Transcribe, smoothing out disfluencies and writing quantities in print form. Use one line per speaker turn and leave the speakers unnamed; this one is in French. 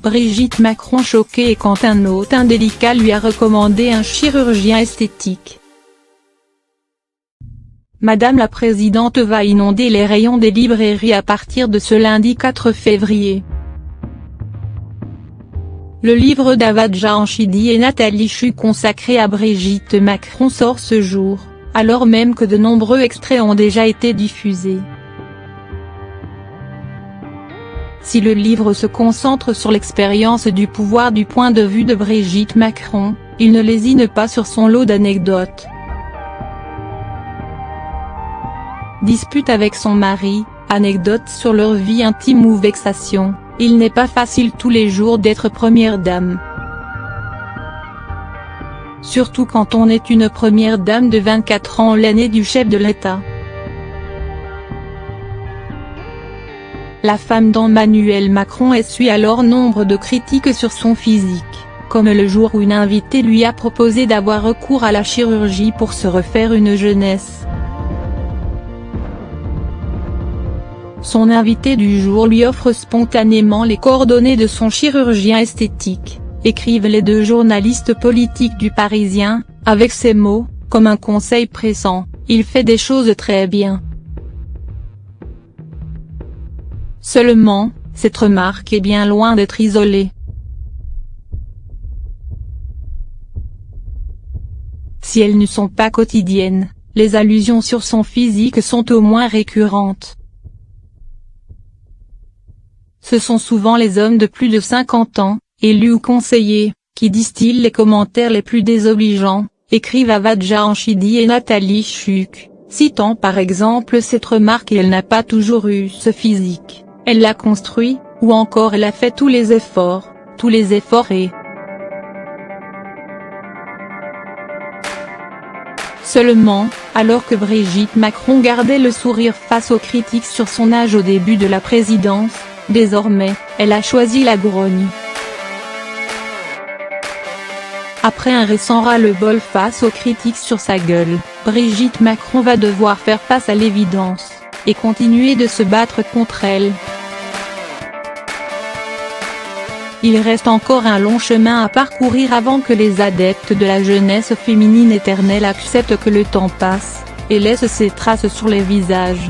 Brigitte Macron choquée quand un hôte indélicat lui a recommandé un chirurgien esthétique. Madame la Présidente va inonder les rayons des librairies à partir de ce lundi 4 février. Le livre d'Avad Jahanchidi et Nathalie Chuc consacré à Brigitte Macron sort ce jour, alors même que de nombreux extraits ont déjà été diffusés. Si le livre se concentre sur l'expérience du pouvoir du point de vue de Brigitte Macron, il ne lésine pas sur son lot d'anecdotes. Dispute avec son mari, anecdotes sur leur vie intime ou vexation, il n'est pas facile tous les jours d'être première dame. Surtout quand on est une première dame de 24 ans l'aînée du chef de l'État. La femme d'Emmanuel Macron essuie alors nombre de critiques sur son physique, comme le jour où une invitée lui a proposé d'avoir recours à la chirurgie pour se refaire une jeunesse. Son invité du jour lui offre spontanément les coordonnées de son chirurgien esthétique, écrivent les deux journalistes politiques du Parisien, avec ces mots, comme un conseil pressant, il fait des choses très bien. Seulement, cette remarque est bien loin d'être isolée. Si elles ne sont pas quotidiennes, les allusions sur son physique sont au moins récurrentes. Ce sont souvent les hommes de plus de 50 ans, élus ou conseillers, qui distillent les commentaires les plus désobligeants, écrivent Avad Jahanchidi et Nathalie Chuc, citant par exemple cette remarque: elle n'a pas toujours eu ce physique, elle l'a construit, ou encore elle a fait tous les efforts et… Seulement, alors que Brigitte Macron gardait le sourire face aux critiques sur son âge au début de la présidence, désormais, elle a choisi la grogne. Après un récent ras-le-bol face aux critiques sur sa gueule, Brigitte Macron va devoir faire face à l'évidence, et continuer de se battre contre elle. Il reste encore un long chemin à parcourir avant que les adeptes de la jeunesse féminine éternelle acceptent que le temps passe, et laissent ses traces sur les visages.